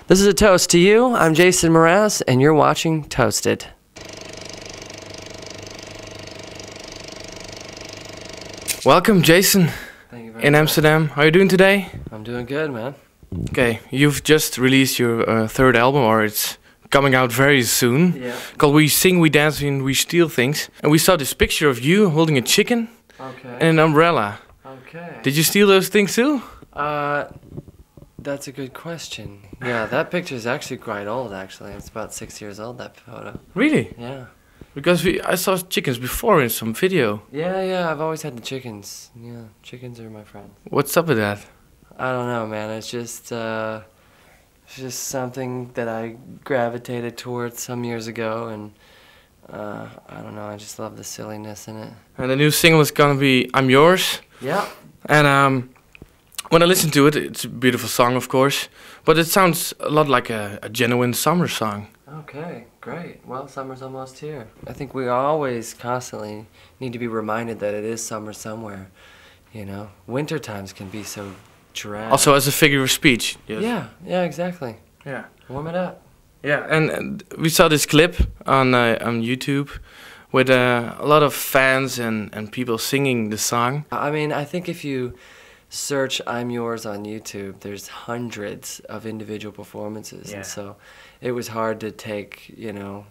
This is a toast to you. I'm Jason Mraz, and you're watching Toasted. Welcome, Jason, Thank you very in much. Amsterdam. How are you doing today? I'm doing good, man. Okay, you've just released your third album, or it's coming out very soon. Yeah. Called We Sing, We Dance, and We Steal Things. And we saw this picture of you holding a chicken Okay. and an umbrella. Okay. Did you steal those things too? That's a good question. Yeah, that picture is actually quite old, actually. It's about 6 years old, that photo. Really? Yeah. Because I saw chickens before in some video. Yeah, I've always had the chickens. Yeah, chickens are my friends. What's up with that? I don't know, man. It's just something that I gravitated towards some years ago, and I don't know. I just love the silliness in it. And the new single is gonna be I'm Yours. Yeah. And when I listen to it, it's a beautiful song, of course, but it sounds a lot like a genuine summer song. Okay, great. Well, summer's almost here. I think we always constantly need to be reminded that it is summer somewhere. You know, winter times can be so drab. Also as a figure of speech. Yes. Yeah, exactly. Yeah. Warm it up. Yeah, and we saw this clip on YouTube with a lot of fans and people singing the song. I mean, I think if you search I'm Yours on YouTube, there's hundreds of individual performances. Yeah. And so it was hard to take, you know,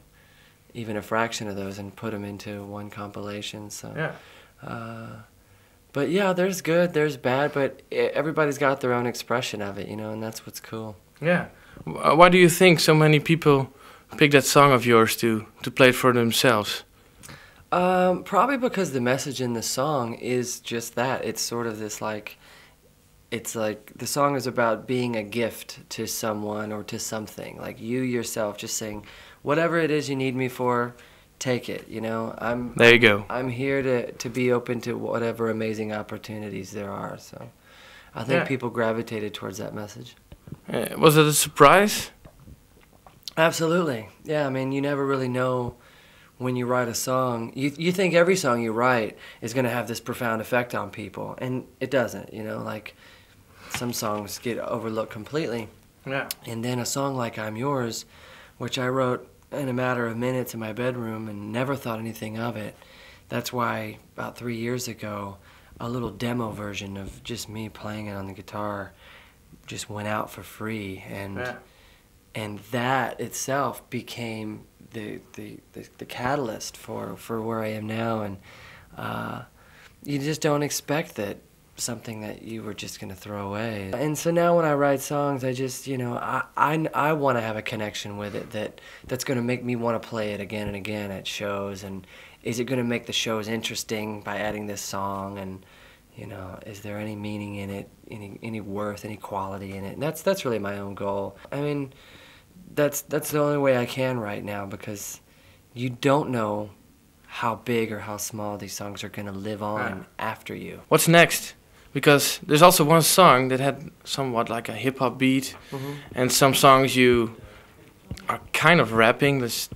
even a fraction of those and put them into one compilation. So, Yeah. but yeah, there's good, there's bad, but everybody's got their own expression of it, you know, and that's what's cool. Yeah. Why do you think so many people pick that song of yours to play it for themselves? Probably because the message in the song is just that. It's sort of this it's like the song is about being a gift to someone or to something. Like you yourself just saying, whatever it is you need me for, take it, you know. There you go. I'm here to be open to whatever amazing opportunities there are. So I think people gravitated towards that message. Was it a surprise? Absolutely. Yeah, I mean, you never really know when you write a song. You think every song you write is going to have this profound effect on people, and it doesn't, you know, like some songs get overlooked completely. Yeah. And then a song like I'm Yours, which I wrote in a matter of minutes in my bedroom and never thought anything of it. That's why about 3 years ago, a little demo version of just me playing it on the guitar just went out for free, and that itself became the catalyst for where I am now. And you just don't expect that something that you were just gonna throw away. And so now when I write songs, I just, you know, I want to have a connection with it that's gonna make me want to play it again and again at shows. And is it gonna make the shows interesting by adding this song? And you know, is there any meaning in it, any worth, any quality in it? And that's really my own goal. I mean, that's the only way I can right now, because you don't know how big or how small these songs are going to live on after you. What's next? Because there's also one song that had somewhat like a hip-hop beat, and some songs you are kind of rapping, just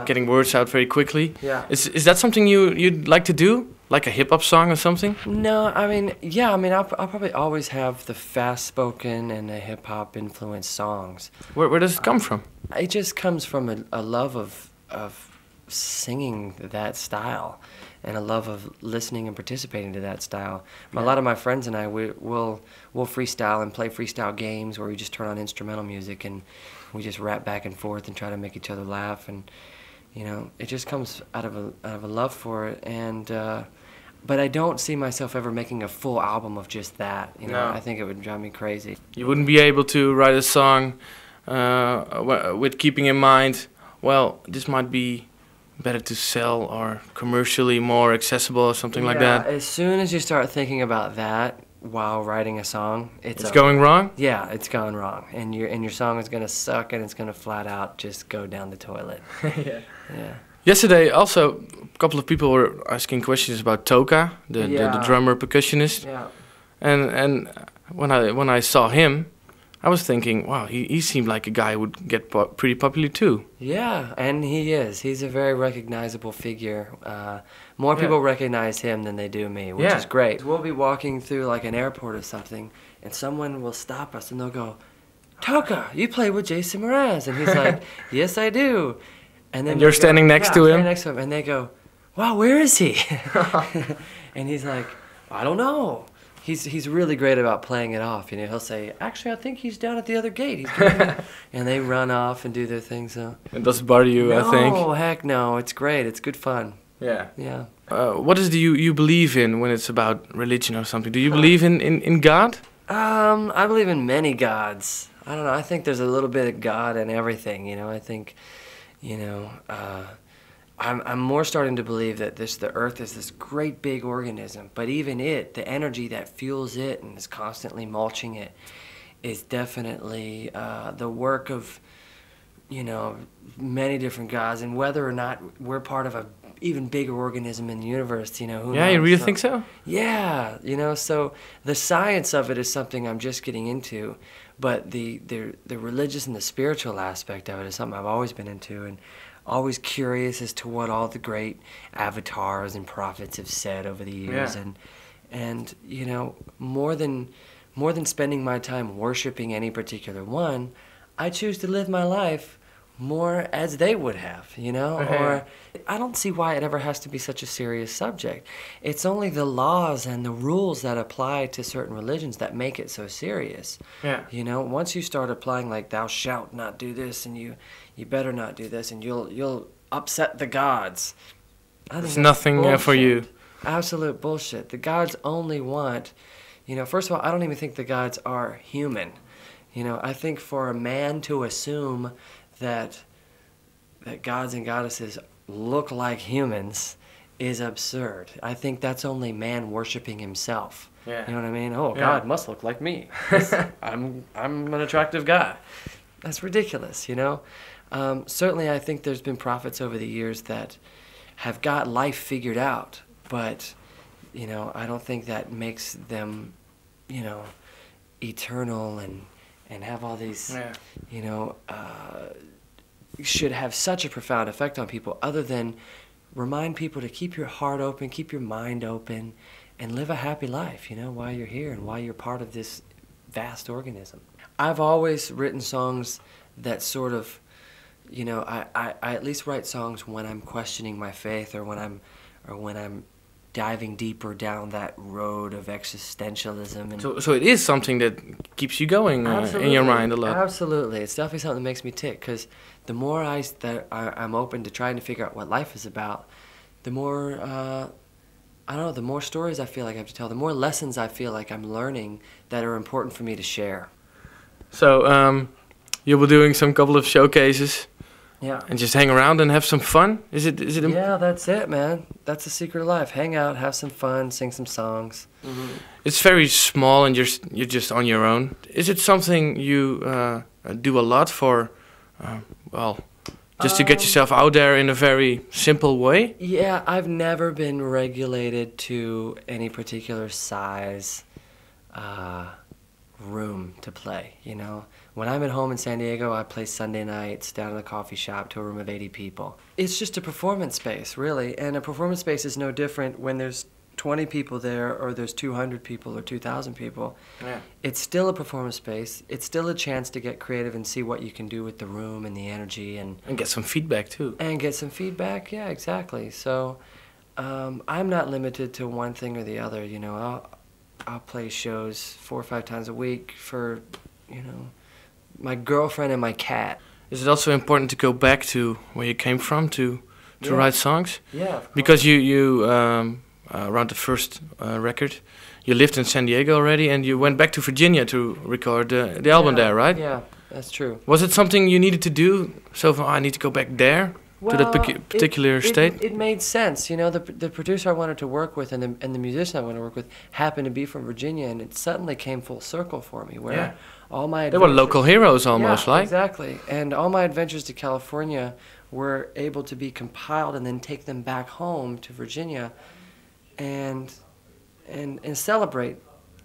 getting words out very quickly. Yeah. Is that something you'd like to do? Like a hip-hop song or something? No, I mean, yeah, I mean, I'll probably always have the fast-spoken and the hip-hop influenced songs. Where does it come from? It just comes from a love of singing that style, and a love of listening and participating to that style. A lot of my friends and I, we'll freestyle and play freestyle games where we just turn on instrumental music and we just rap back and forth and try to make each other laugh. And you know, it just comes out of a love for it. And but I don't see myself ever making a full album of just that. You know, I think it would drive me crazy. You wouldn't be able to write a song with keeping in mind, well, this might be better to sell or commercially more accessible or something like that. As soon as you start thinking about that while writing a song, it's going wrong? Yeah, it's going wrong, and your song is gonna suck, and it's gonna flat out just go down the toilet. Yeah. Yeah. Yesterday, also, a couple of people were asking questions about Toca, the drummer percussionist. Yeah. And when I saw him, I was thinking, wow, he seemed like a guy who would get pretty popular too. Yeah, and he is. He's a very recognizable figure. More people recognize him than they do me, which is great. We'll be walking through like an airport or something, and someone will stop us and they'll go, Toca, you play with Jason Mraz. And he's like, yes, I do. And then And you're standing next to him? standing next to him. And they go, wow, where is he? And he's like, I don't know. He's really great about playing it off. You know, he'll say, actually, I think he's down at the other gate. He's doing and they run off and do their thing. So It doesn't bother you, I think. No, heck no. It's great. It's good fun. Yeah. Yeah. What is it you believe in when it's about religion or something? Do you believe in God? I believe in many gods. I don't know. I think there's a little bit of God in everything. You know, I think, you know, I'm more starting to believe that the Earth is this great big organism, but even it, the energy that fuels it and is constantly mulching it, is definitely the work of, you know, many different gods. And whether or not we're part of a even bigger organism in the universe, you know, who knows? You really think so? Yeah, you know, so the science of it is something I'm just getting into, but the religious and the spiritual aspect of it is something I've always been into, and always curious as to what all the great avatars and prophets have said over the years. Yeah. And you know, more than spending my time worshiping any particular one, I choose to live my life more as they would have, you know? Or I don't see why it ever has to be such a serious subject. It's only the laws and the rules that apply to certain religions that make it so serious. Yeah. You know, once you start applying like thou shalt not do this and you better not do this and you'll upset the gods. It's nothing for you. Absolute bullshit. The gods only want, you know, first of all, I don't even think the gods are human. You know, I think for a man to assume that gods and goddesses look like humans is absurd. I think that's only man worshiping himself. Yeah. You know what I mean? Oh, Yeah. God must look like me. I'm an attractive guy. That's ridiculous, you know? Certainly I think there's been prophets over the years that have got life figured out, but, you know, I don't think that makes them, you know, eternal and have all these, you know, should have such a profound effect on people, other than remind people to keep your heart open, keep your mind open, and live a happy life, you know, while you're here and while you're part of this vast organism. I've always written songs that sort of, you know, I at least write songs when I'm questioning my faith or when I'm diving deeper down that road of existentialism. And so it is something that keeps you going in your mind a lot. Absolutely. It's definitely something that makes me tick, because the more I'm open to trying to figure out what life is about, the more, I don't know, the more stories I feel like I have to tell, the more lessons I feel like I'm learning that are important for me to share. So you'll be doing some couple of showcases. Yeah. And just hang around and have some fun? Is it? Yeah, that's it, man. That's the secret of life. Hang out, have some fun, sing some songs. Mm-hmm. It's very small and you're just on your own. Is it something you do a lot for, well, just to get yourself out there in a very simple way? Yeah, I've never been regulated to any particular size room to play, you know? When I'm at home in San Diego, I play Sunday nights down in a coffee shop to a room of 80 people. It's just a performance space, really, and a performance space is no different when there's 20 people there or there's 200 people or 2,000 people. Yeah. It's still a performance space. It's still a chance to get creative and see what you can do with the room and the energy. And get some feedback, too. And get some feedback, yeah, exactly. So I'm not limited to one thing or the other, you know. I'll play shows 4 or 5 times a week for, you know, my girlfriend and my cat. Is it also important to go back to where you came from to write songs? Yeah. Because you around the first record, you lived in San Diego already, and you went back to Virginia to record the album there, right? Yeah, that's true. Was it something you needed to do? So I need to go back there to that particular state. It made sense, you know. The producer I wanted to work with and the musician I wanted to work with happened to be from Virginia, and it suddenly came full circle for me. Where all my they were local heroes almost, like exactly, and all my adventures to California were able to be compiled and then take them back home to Virginia, and celebrate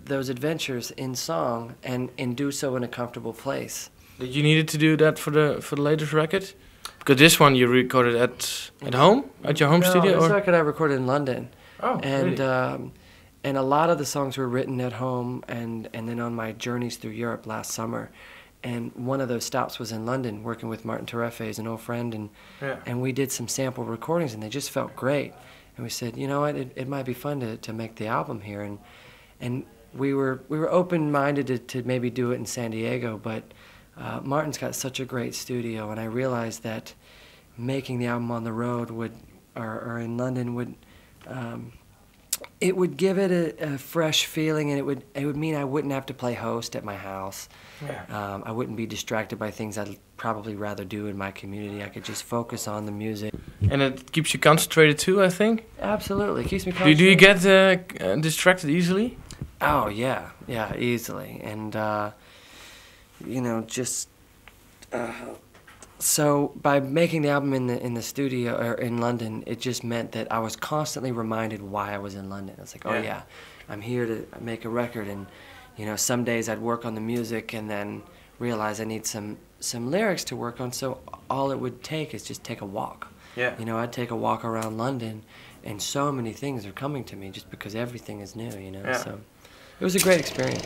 those adventures in song and do so in a comfortable place. Did you needed to do that for the latest record? Because this one you recorded at home, at your home studio? No, this record I recorded in London. Oh, and really? And a lot of the songs were written at home and then on my journeys through Europe last summer. And one of those stops was in London, working with Martin Terefes, an old friend, and we did some sample recordings, and they just felt great. And we said, you know what, it might be fun to make the album here. And we were open-minded to maybe do it in San Diego, but Martin's got such a great studio, and I realized that making the album on the road or in London would it would give it a fresh feeling, and it would mean I wouldn't have to play host at my house. Yeah. I wouldn't be distracted by things I'd probably rather do in my community. I could just focus on the music. And it keeps you concentrated too, I think? Absolutely, it keeps me Do concentrated. you get distracted easily? Oh yeah, easily, and you know, just so by making the album in the studio or in London, it just meant that I was constantly reminded why I was in London. It's like, oh yeah, I'm here to make a record, and you know, some days I'd work on the music and then realize I need some lyrics to work on. So all it would take is just take a walk. Yeah. You know, I'd take a walk around London, and so many things are coming to me just because everything is new. You know, so it was a great experience.